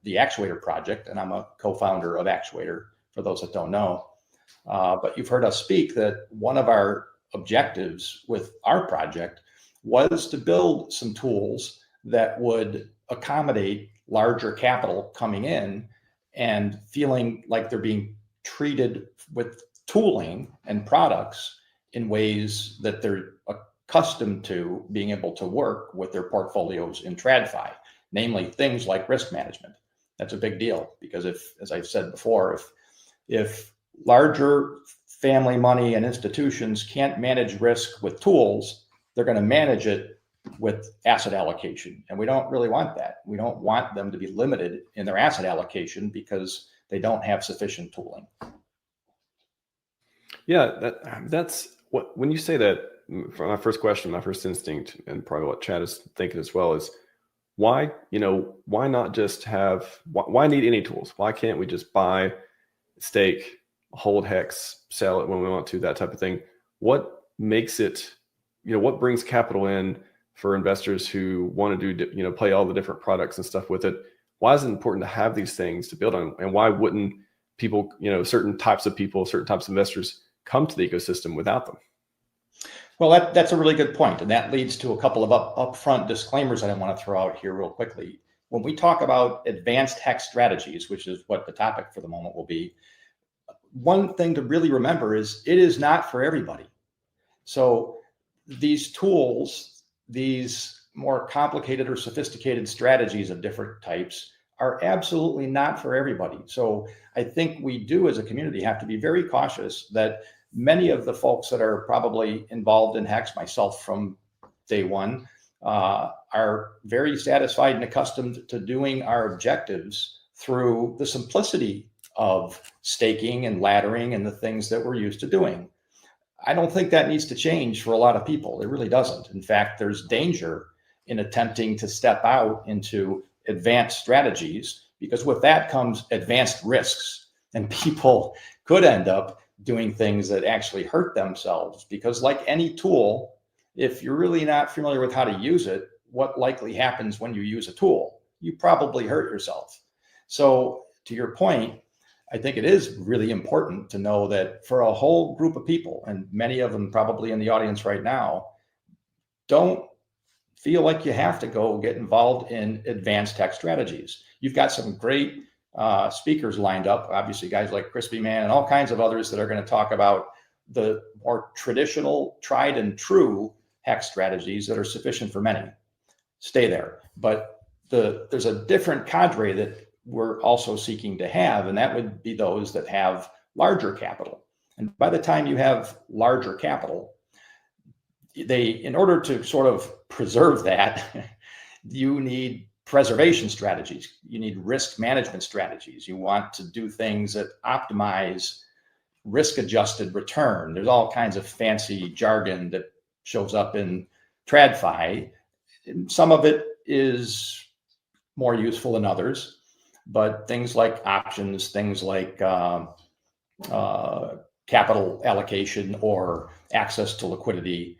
the Actuator project, and I'm a co-founder of Actuator, for those that don't know. But you've heard us speak that one of our objectives with our project was to build some tools that would accommodate larger capital coming in and feeling like they're being treated with tooling and products in ways that they're accustomed to being able to work with their portfolios in TradFi, namely things like risk management. That's a big deal because if, as I've said before, if larger family money and institutions can't manage risk with tools, they're going to manage it with asset allocation. And we don't really want that. We don't want them to be limited in their asset allocation because they don't have sufficient tooling. Yeah, that's what, when you say that, for my first question, my first instinct, and probably what Chad is thinking as well, is why not just why need any tools? Why can't we just buy, stake, hold HEX, sell it when we want to, that type of thing? What makes it, what brings capital in for investors who want to do, play all the different products and stuff with it? Why is it important to have these things to build on? And why wouldn't people, certain types of people, certain types of investors come to the ecosystem without them? Well, that's a really good point. And that leads to a couple of upfront disclaimers that I want to throw out here real quickly. When we talk about advanced HEX strategies, which is what the topic for the moment will be, one thing to really remember is it is not for everybody. So these tools, these more complicated or sophisticated strategies of different types are absolutely not for everybody. So I think we do as a community have to be very cautious that many of the folks that are probably involved in HEX, myself from day one, are very satisfied and accustomed to doing our objectives through the simplicity of staking and laddering and the things that we're used to doing. I don't think that needs to change for a lot of people. It really doesn't. In fact, there's danger in attempting to step out into advanced strategies, because with that comes advanced risks, and people could end up doing things that actually hurt themselves. Because like any tool, if you're really not familiar with how to use it, what likely happens when you use a tool? You probably hurt yourself. So to your point, I think it is really important to know that for a whole group of people, and many of them probably in the audience right now, don't feel like you have to go get involved in advanced tech strategies. You've got some great speakers lined up, obviously guys like Crispy Man and all kinds of others that are going to talk about the more traditional, tried and true HEX strategies that are sufficient for many. Stay there. But there's a different cadre that we're also seeking to have, and that would be those that have larger capital. And by the time you have larger capital, in order to sort of preserve that, you need preservation strategies. You need risk management strategies. You want to do things that optimize risk-adjusted return. There's all kinds of fancy jargon that shows up in TradFi. Some of it is more useful than others, but things like options, things like capital allocation or access to liquidity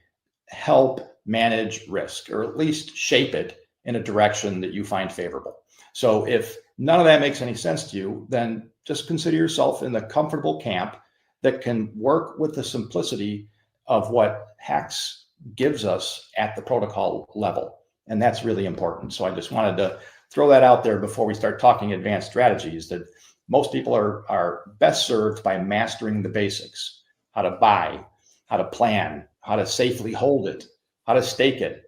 help manage risk, or at least shape it in a direction that you find favorable. So if none of that makes any sense to you, then just consider yourself in the comfortable camp that can work with the simplicity of what HEX gives us at the protocol level. And that's really important. So I just wanted to throw that out there before we start talking advanced strategies, that most people are best served by mastering the basics: how to buy, how to plan, how to safely hold it, how to stake it,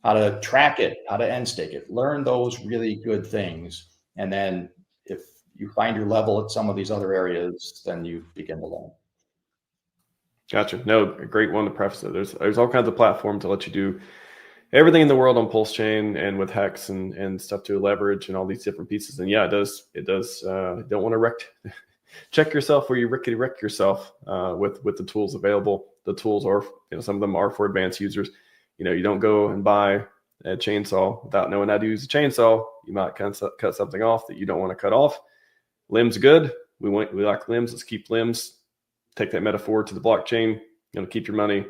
how to track it, how to end stake it. Learn those really good things. And then if you find your level at some of these other areas, then you begin to learn. Gotcha. No, a great one to preface it. There's all kinds of platforms to let you do everything in the world on PulseChain and with HEX and stuff to leverage and all these different pieces. And yeah, it does. Don't want to check yourself where you rickety wreck yourself with the tools available. The tools are, some of them are for advanced users. You don't go and buy a chainsaw without knowing how to use a chainsaw. You might cut something off that you don't want to cut off. Limbs good. We like limbs. Let's keep limbs. Take that metaphor to the blockchain. Keep your money.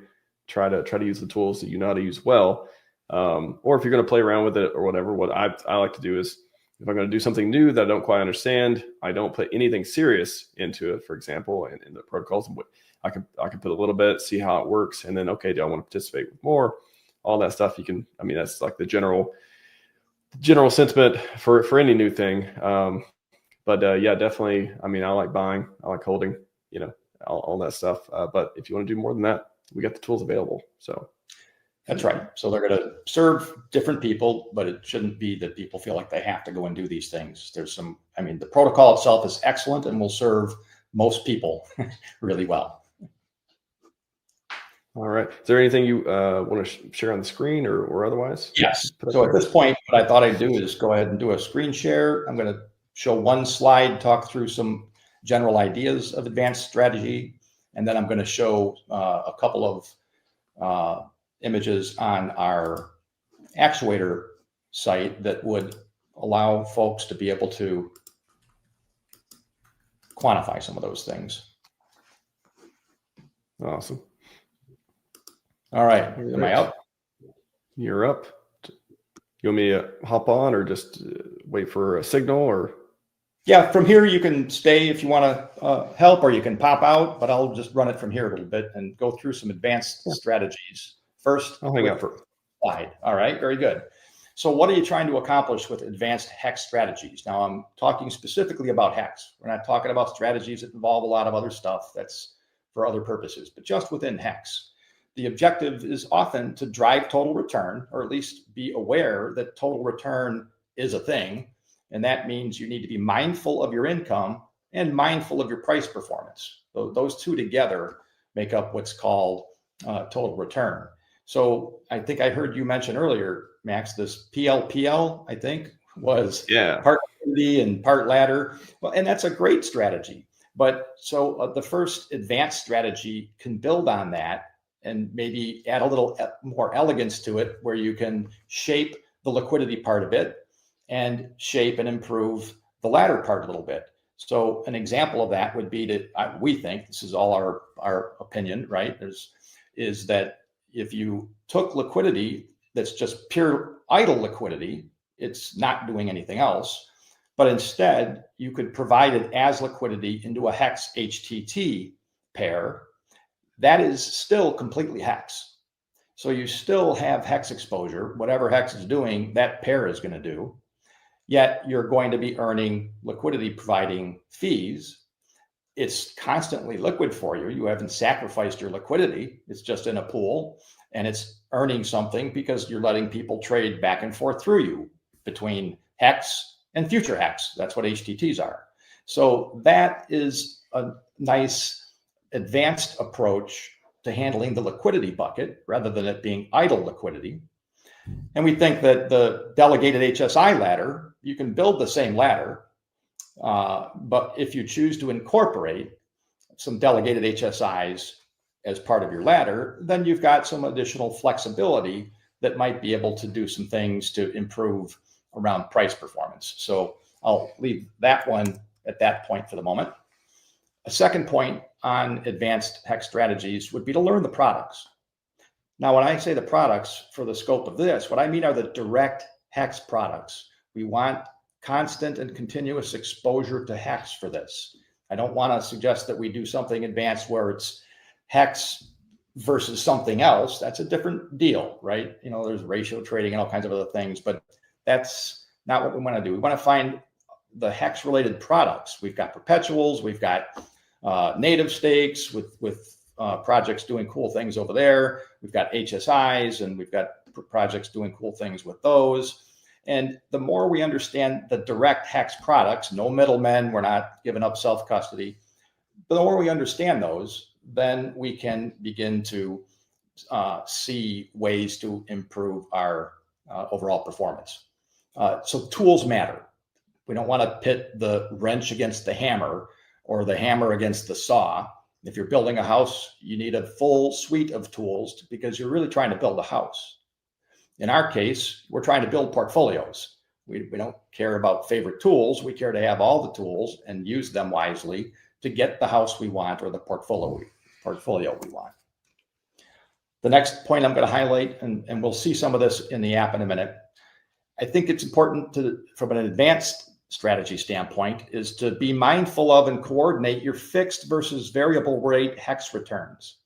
Try to use the tools that you know how to use well. Or if you're going to play around with it or whatever, what I like to do is if I'm going to do something new that I don't quite understand, I don't put anything serious into it, for example, in the protocols. I can put a little bit, see how it works, and then, okay, do I want to participate with more? All that stuff you can, I mean, that's like the general sentiment for any new thing. Yeah, definitely. I mean, I like buying, I like holding, all that stuff. But if you want to do more than that, we got the tools available. So that's right. So they're going to serve different people, but it shouldn't be that people feel like they have to go and do these things. The protocol itself is excellent and will serve most people really well. All right. Is there anything you want to share on the screen or otherwise? Yes. So at this point, what I thought I'd do is go ahead and do a screen share. I'm going to show one slide, talk through some general ideas of advanced strategy, and then I'm going to show a couple of images on our actuator site that would allow folks to be able to quantify some of those things. Awesome. All right. Am I up? You're up. You want me to hop on or just wait for a signal or? Yeah, from here you can stay if you want to help, or you can pop out, but I'll just run it from here a little bit and go through some advanced strategies. First, I'll hang out for a slide. All right, very good. So what are you trying to accomplish with advanced HEX strategies? Now I'm talking specifically about HEX. We're not talking about strategies that involve a lot of other stuff. That's for other purposes, but just within HEX. The objective is often to drive total return, or at least be aware that total return is a thing. And that means you need to be mindful of your income and mindful of your price performance. Those two together make up what's called total return. So I think I heard you mention earlier, Max, this PLPL, I think, was part liquidity and part ladder. Well, and that's a great strategy. But so the first advanced strategy can build on that and maybe add a little more elegance to it, where you can shape the liquidity part of it and shape and improve the ladder part a little bit. So an example of that would be we think, this is all our opinion, right? Is that if you took liquidity that's just pure idle liquidity, it's not doing anything else, but instead you could provide it as liquidity into a HEX HTT pair, that is still completely HEX. So you still have HEX exposure. Whatever HEX is doing, that pair is going to do. Yet you're going to be earning liquidity providing fees. It's constantly liquid for you. You haven't sacrificed your liquidity. It's just in a pool, and it's earning something because you're letting people trade back and forth through you between HEX and future HEX. That's what HTTs are. So that is a nice advanced approach to handling the liquidity bucket rather than it being idle liquidity. And we think that the delegated HSI ladder, you can build the same ladder, but if you choose to incorporate some delegated HSIs as part of your ladder, then you've got some additional flexibility that might be able to do some things to improve around price performance. So I'll leave that one at that point for the moment. A second point on advanced HEX strategies would be to learn the products. Now, when I say the products for the scope of this, what I mean are the direct HEX products. We want constant and continuous exposure to HEX for this. I don't want to suggest that we do something advanced where it's HEX versus something else. That's a different deal, right? There's ratio trading and all kinds of other things, but that's not what we want to do. We want to find the HEX related products. We've got perpetuals, we've got native stakes with projects doing cool things over there. We've got HSIs and we've got projects doing cool things with those. And the more we understand the direct HEX products, no middlemen, we're not giving up self-custody. The more we understand those, then we can begin to see ways to improve our overall performance. So tools matter. We don't want to pit the wrench against the hammer or the hammer against the saw. If you're building a house, you need a full suite of tools because you're really trying to build a house. In our case, we're trying to build portfolios. We don't care about favorite tools. We care to have all the tools and use them wisely to get the house we want or the portfolio we want. The next point I'm going to highlight, and we'll see some of this in the app in a minute, I think it's important from an advanced strategy standpoint, is to be mindful of and coordinate your fixed versus variable rate HEX returns.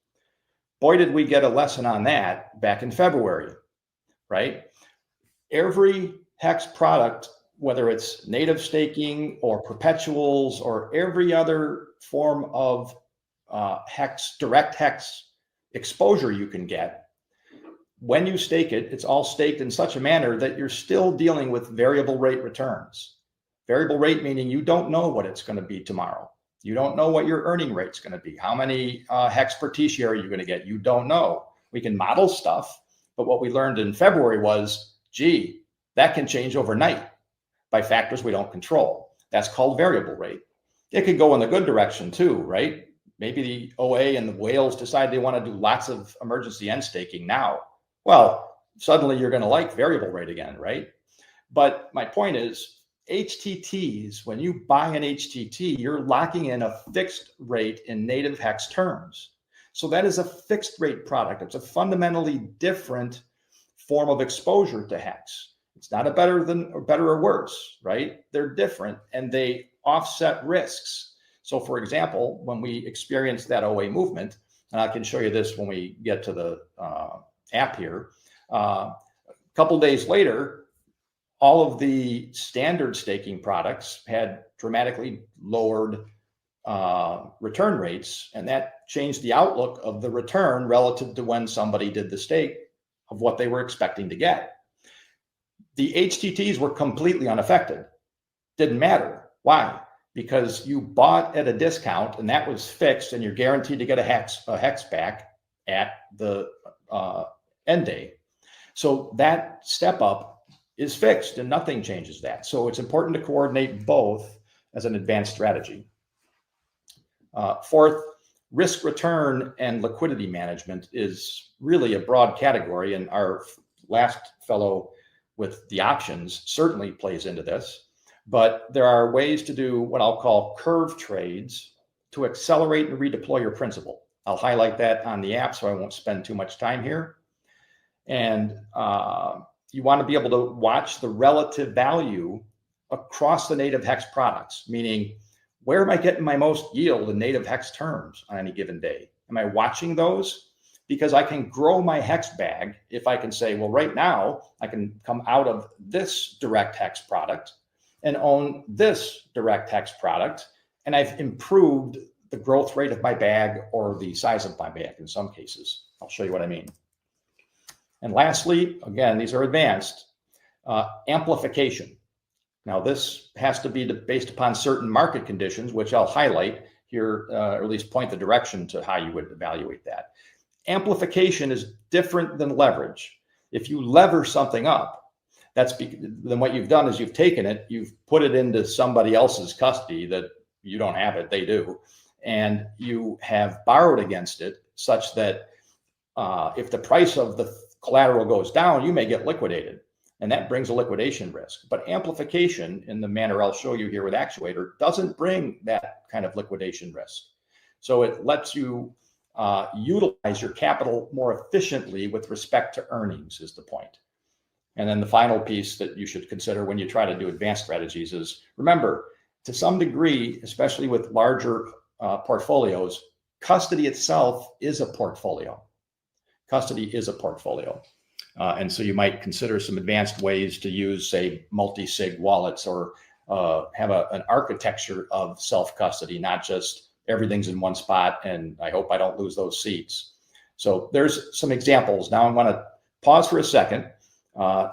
Boy, did we get a lesson on that back in February, right? Every HEX product, whether it's native staking or perpetuals or every other form of HEX, direct HEX exposure you can get, when you stake it, it's all staked in such a manner that you're still dealing with variable rate returns. Variable rate meaning you don't know what it's going to be tomorrow. You don't know what your earning rate's going to be. How many HEX per T-share are you going to get? You don't know. We can model stuff, but what we learned in February was, gee, that can change overnight by factors we don't control. That's called variable rate. It could go in the good direction too, right? Maybe the OA and the whales decide they want to do lots of emergency end staking now. Well, suddenly you're going to like variable rate again, right? But my point is, HTTs, when you buy an HTT, you're locking in a fixed rate in native HEX terms. So that is a fixed rate product. It's a fundamentally different form of exposure to HEX. It's not a better or worse, right? They're different and they offset risks. So for example, when we experience that OA movement, and I can show you this when we get to the app here, a couple days later, all of the standard staking products had dramatically lowered return rates, and that changed the outlook of the return relative to when somebody did the stake of what they were expecting to get. The HTTs were completely unaffected. Didn't matter. Why? Because you bought at a discount and that was fixed, and you're guaranteed to get a HEX back at the end day. So that step up is fixed and nothing changes that. So it's important to coordinate both as an advanced strategy. Fourth, risk return and liquidity management is really a broad category, and our last fellow with the options certainly plays into this. But there are ways to do what I'll call curve trades to accelerate and redeploy your principal. I'll highlight that on the app, so I won't spend too much time here. And you want to be able to watch the relative value across the native HEX products, meaning where am I getting my most yield in native HEX terms on any given day? Am I watching those? Because I can grow my HEX bag if I can say, well, right now I can come out of this direct HEX product and own this direct HEX product, and I've improved the growth rate of my bag or the size of my bag in some cases. I'll show you what I mean. And lastly, again, these are advanced, amplification. Now this has to be based upon certain market conditions, which I'll highlight here, or at least point the direction to how you would evaluate that. Amplification is different than leverage. If you lever something up, then what you've done is you've taken it, you've put it into somebody else's custody that you don't have it, they do, and you have borrowed against it such that if the price of the collateral goes down, you may get liquidated, and that brings a liquidation risk. But amplification, in the manner I'll show you here with Actuator, doesn't bring that kind of liquidation risk. So it lets you utilize your capital more efficiently with respect to earnings is the point. And then the final piece that you should consider when you try to do advanced strategies is, remember, to some degree, especially with larger portfolios, custody itself is a portfolio. Custody is a portfolio. And so you might consider some advanced ways to use, say, multi-sig wallets, or have an architecture of self-custody, not just everything's in one spot and I hope I don't lose those seats. So there's some examples. Now I want to pause for a second,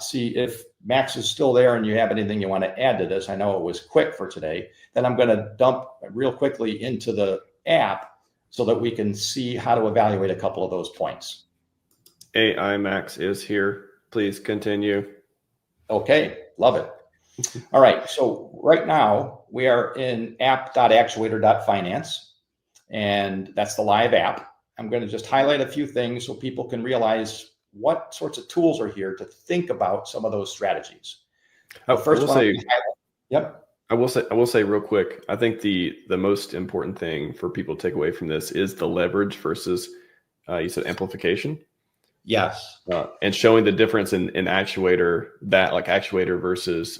see if Max is still there and you have anything you want to add to this. I know it was quick for today. Then I'm going to dump real quickly into the app so that we can see how to evaluate a couple of those points. AI Max is here. Please continue. Okay, love it. All right, so right now we are in app.actuator.finance, and that's the live app. I'm going to just highlight a few things so people can realize what sorts of tools are here to think about some of those strategies. First one, yep. I will say real quick, I think the most important thing for people to take away from this is the leverage versus, you said amplification. Yes. And showing the difference in actuator, that like actuator versus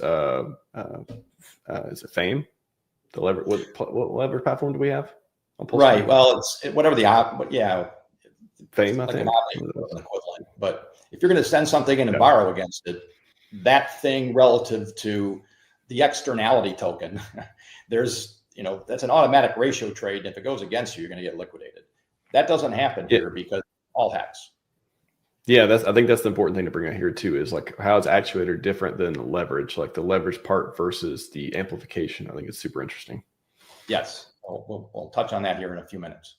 is it Fame? The lever, what lever platform do we have on PulseChain? Right. Well, it's whatever but yeah, Fame, I like think. an equivalent. But if you're going to send something in and borrow against it, that thing relative to the externality token, there's, that's an automatic ratio trade. And if it goes against you, you're going to get liquidated. That doesn't happen here because all HEX. Yeah, I think that's the important thing to bring out here too, is like how is actuator different than leverage, like the leverage part versus the amplification. I think it's super interesting. Yes, we'll touch on that here in a few minutes.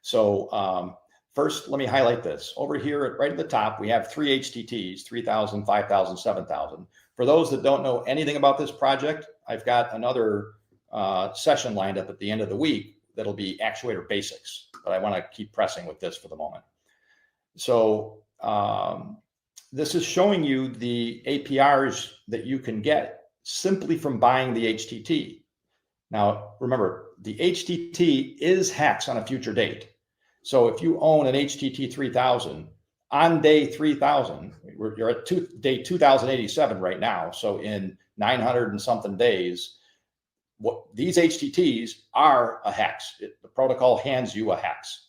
So first, let me highlight this. Over here, right at the top, we have 3 HTTs, 3,000, 5,000, 7,000. For those that don't know anything about this project, I've got another session lined up at the end of the week that'll be actuator basics, but I want to keep pressing with this for the moment. So this is showing you the APRs that you can get simply from buying the HTT. Now, remember, the HTT is HEX on a future date. So if you own an HTT 3000 on day 3000, you're at day 2087 right now. So in 900 and something days, these HTTs are a HEX. The protocol hands you a HEX.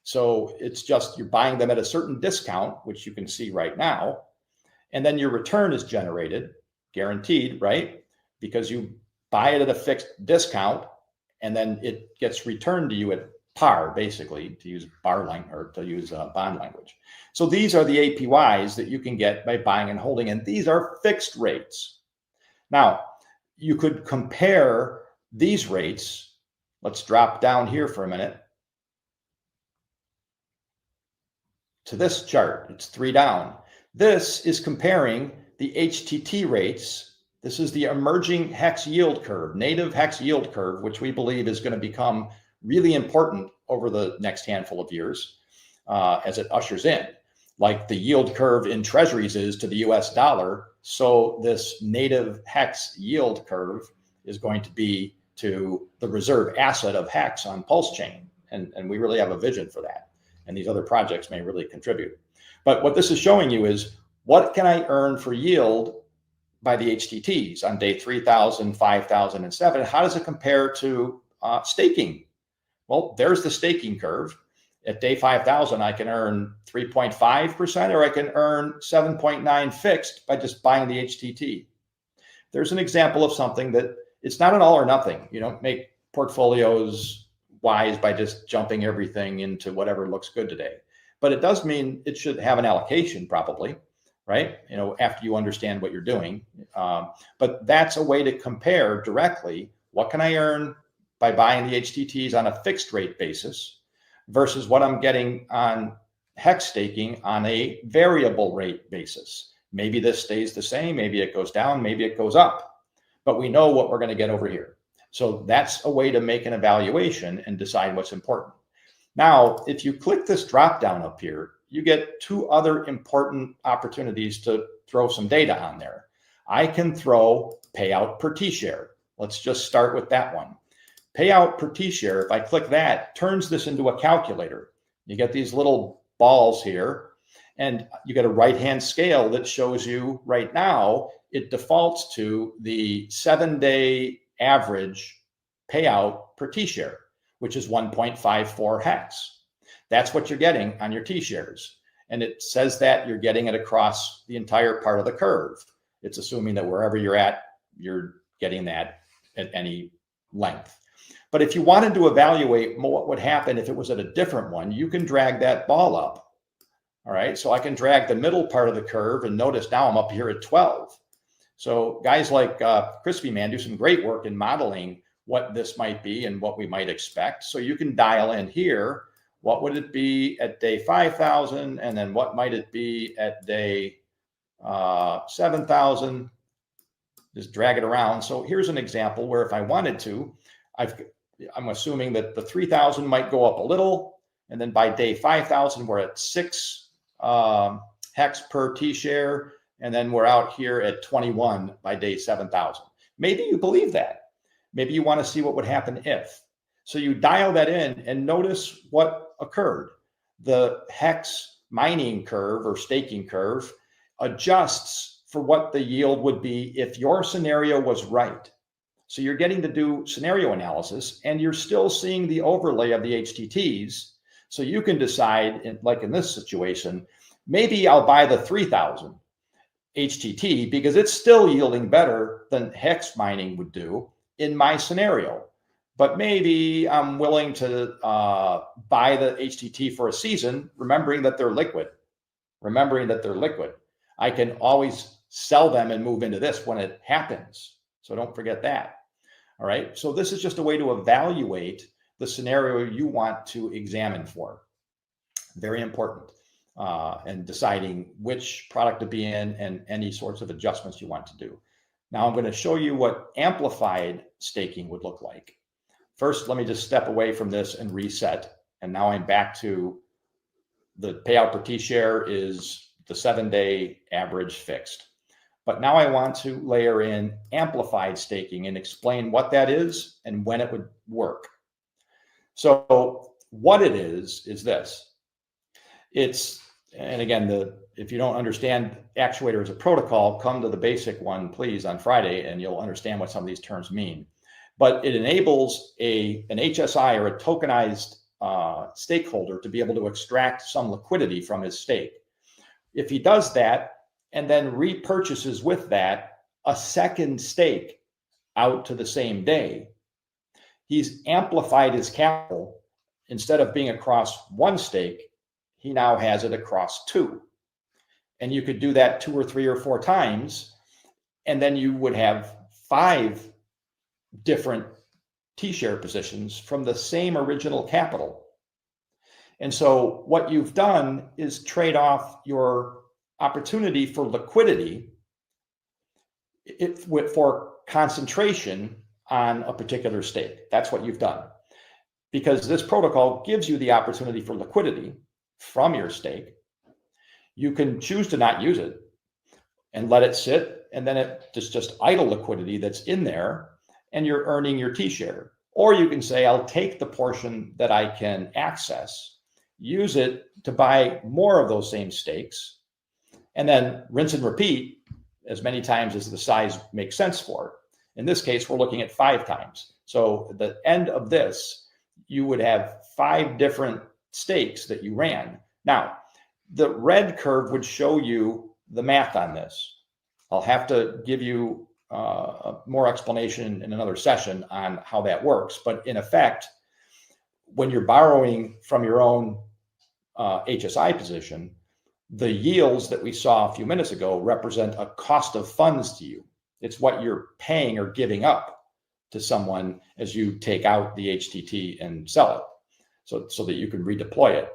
So it's just you're buying them at a certain discount, which you can see right now. And then your return is generated, guaranteed, right? Because you buy it at a fixed discount, and then it gets returned to you at par, basically, to use bond language. So these are the APYs that you can get by buying and holding, and these are fixed rates. Now, you could compare these rates. Let's drop down here for a minute to this chart. It's 3 down. This is comparing the HTT rates. This is the emerging HEX yield curve, native HEX yield curve, which we believe is going to become really important over the next handful of years as it ushers in. Like the yield curve in treasuries is to the US dollar, so this native HEX yield curve is going to be to the reserve asset of HEX on PulseChain. And we really have a vision for that. And these other projects may really contribute. But what this is showing you is what can I earn for yield by the HTTs on day 3,000, 5,000, and 7? How does it compare to staking? Well, there's the staking curve. At day 5,000, I can earn 3.5%, or I can earn 7.9 fixed by just buying the HTT. There's an example of something that it's not an all or nothing. You don't make portfolios wise by just jumping everything into whatever looks good today. But it does mean it should have an allocation probably, right? After you understand what you're doing. But that's a way to compare directly what can I earn by buying the HTTs on a fixed rate basis versus what I'm getting on HEX staking on a variable rate basis. Maybe this stays the same, maybe it goes down, maybe it goes up, but we know what we're going to get over here. So that's a way to make an evaluation and decide what's important. Now, if you click this drop down up here, you get 2 other important opportunities to throw some data on there. I can throw payout per T-share. Let's just start with that one. Payout per T-share, if I click that, turns this into a calculator. You get these little balls here, and you get a right-hand scale that shows you right now, it defaults to the 7-day average payout per T-share, which is 1.54 HEX. That's what you're getting on your T-shares. And it says that you're getting it across the entire part of the curve. It's assuming that wherever you're at, you're getting that at any length. But if you wanted to evaluate what would happen if it was at a different one, you can drag that ball up. All right, so I can drag the middle part of the curve, and notice now I'm up here at 12. So guys like Crispy Man do some great work in modeling what this might be and what we might expect. So you can dial in here, what would it be at day 5,000, and then what might it be at day 7,000? Just drag it around. So here's an example where if I wanted to, I'm assuming that the 3,000 might go up a little, and then by day 5,000 we're at 6 HEX per T-share, and then we're out here at 21 by day 7,000. Maybe you believe that. Maybe you want to see what would happen if. So you dial that in and notice what occurred. The HEX mining curve or staking curve adjusts for what the yield would be if your scenario was right. So you're getting to do scenario analysis, and you're still seeing the overlay of the HTTs. So you can decide, like in this situation, maybe I'll buy the 3000 HTT because it's still yielding better than hex mining would do in my scenario. But maybe I'm willing to buy the HTT for a season, remembering that they're liquid. I can always sell them and move into this when it happens. So don't forget that. All right. So this is just a way to evaluate the scenario you want to examine for. Very important. And deciding which product to be in and any sorts of adjustments you want to do. Now I'm going to show you what amplified staking would look like. First, let me just step away from this and reset. And now I'm back to the payout per T-share is the 7-day average fixed. But now I want to layer in amplified staking and explain what that is and when it would work. So what it is this. And again, if you don't understand actuator as a protocol, come to the basic one, please, on Friday, and you'll understand what some of these terms mean. But it enables an HSI or a tokenized stakeholder to be able to extract some liquidity from his stake. If he does that and then repurchases with that a second stake out to the same day, he's amplified his capital. Instead of being across one stake, he now has it across two. And you could do that 2 or 3 or 4 times, and then you would have 5 different T-share positions from the same original capital. And so what you've done is trade off your opportunity for liquidity for concentration on a particular stake. That's what you've done. Because this protocol gives you the opportunity for liquidity from your stake. You can choose to not use it and let it sit, and then it's just idle liquidity that's in there, and you're earning your T-share. Or you can say, I'll take the portion that I can access, use it to buy more of those same stakes, and then rinse and repeat as many times as the size makes sense for it. In this case, we're looking at 5 times. So at the end of this, you would have 5 different stakes that you ran. Now, the red curve would show you the math on this. I'll have to give you more explanation in another session on how that works. But in effect, when you're borrowing from your own HSI position, the yields that we saw a few minutes ago represent a cost of funds to you. It's what you're paying or giving up to someone as you take out the HTT and sell it, so that you can redeploy it.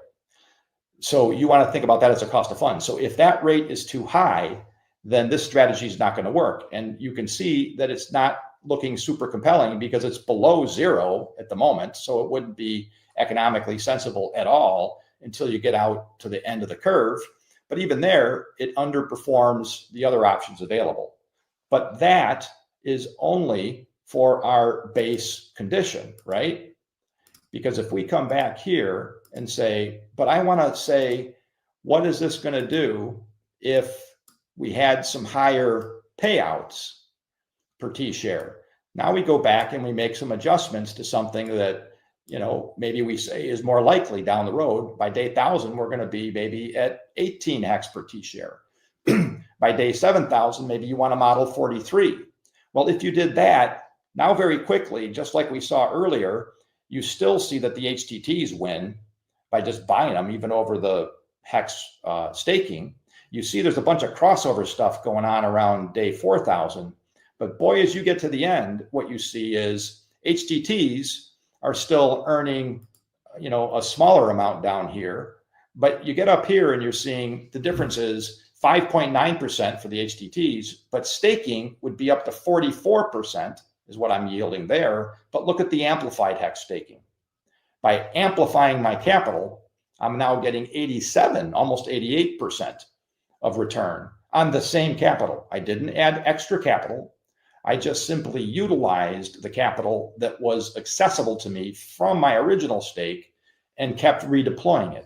So you want to think about that as a cost of funds. So if that rate is too high, then this strategy is not going to work. And you can see that it's not looking super compelling because it's below 0 at the moment. So it wouldn't be economically sensible at all until you get out to the end of the curve. But even there, it underperforms the other options available. But that is only for our base condition, right? Because if we come back here and say, but I want to say, what is this going to do if we had some higher payouts per T-share? Now we go back and we make some adjustments to something that, maybe we say is more likely down the road. By day 1,000, we're going to be maybe at 18 hex per T-share. By day 7,000, maybe you want to model 43. Well, if you did that, now very quickly, just like we saw earlier, you still see that the HTTs win by just buying them, even over the hex staking. You see there's a bunch of crossover stuff going on around day 4,000. But boy, as you get to the end, what you see is HTTs are still earning, a smaller amount down here. But you get up here and you're seeing the difference is 5.9% for the HTTs, but staking would be up to 44% is what I'm yielding there. But look at the amplified hex staking. By amplifying my capital, I'm now getting 87, almost 88% of return on the same capital. I didn't add extra capital. I just simply utilized the capital that was accessible to me from my original stake and kept redeploying it.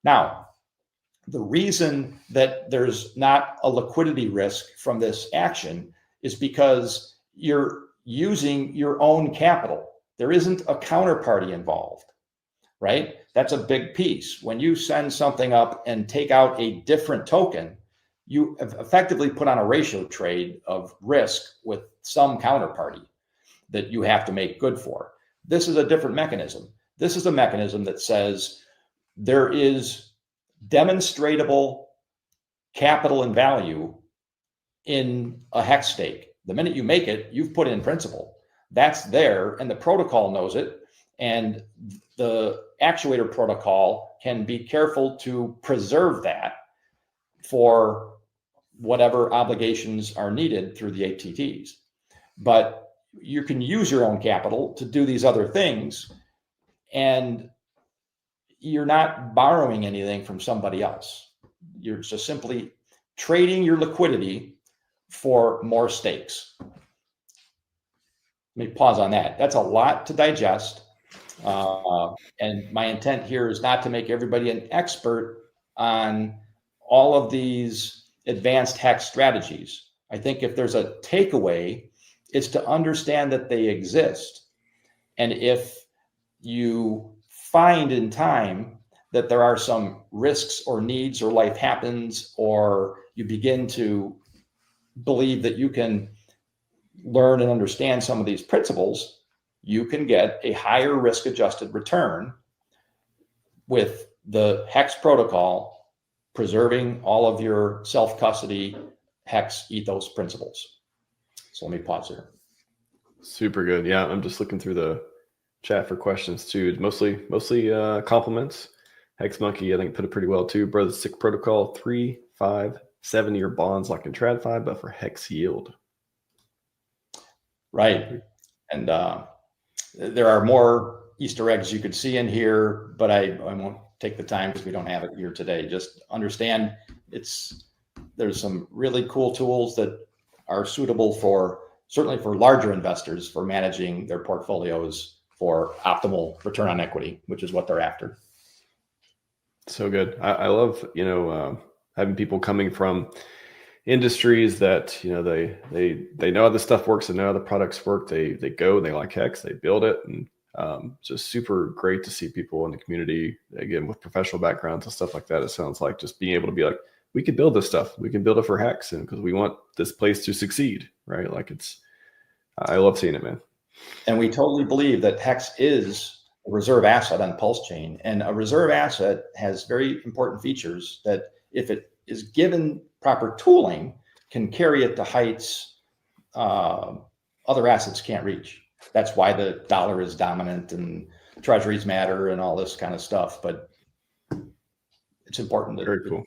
Now, the reason that there's not a liquidity risk from this action is because you're using your own capital. There isn't a counterparty involved, right? That's a big piece. When you send something up and take out a different token, you have effectively put on a ratio trade of risk with some counterparty that you have to make good for. This is a different mechanism. This is a mechanism that says there is demonstratable capital and value in a hex stake. The minute you make it, you've put in principal. That's there, and the protocol knows it, and the actuator protocol can be careful to preserve that for whatever obligations are needed through the ATTs. But you can use your own capital to do these other things, and you're not borrowing anything from somebody else. You're just simply trading your liquidity for more stakes. Let me pause on that. That's a lot to digest. And my intent here is not to make everybody an expert on all of these advanced hex strategies. I think if there's a takeaway, it's to understand that they exist. And if you find in time that there are some risks or needs, or life happens, or you begin to believe that you can learn and understand some of these principles, you can get a higher risk adjusted return with the hex protocol preserving all of your self-custody hex ethos principles. So let me pause here. Super good. Yeah, I'm just looking through the chat for questions too. Mostly compliments. Hex Monkey, I think, put it pretty well too. Brother Sick Protocol, 3, 5, 7-year bonds like in TradFi, but for hex yield. Right. And there are more Easter eggs you could see in here, but I won't take the time because we don't have it here today. Just understand there's some really cool tools that are suitable for, certainly for larger investors, for managing their portfolios for optimal return on equity, which is what they're after. So good. I love, having people coming from industries that, they know how this stuff works and know how the products work. They go, they like hex, they build it. And just super great to see people in the community, again, with professional backgrounds and stuff like that. It sounds like just being able to be like, we can build this stuff. We can build it for hex, and because we want this place to succeed, right? Like I love seeing it, man. And we totally believe that hex is a reserve asset on PulseChain, and a reserve asset has very important features that, if it is given proper tooling, can carry it to heights other assets can't reach. That's why the dollar is dominant and treasuries matter and all this kind of stuff. But it's important. Very cool.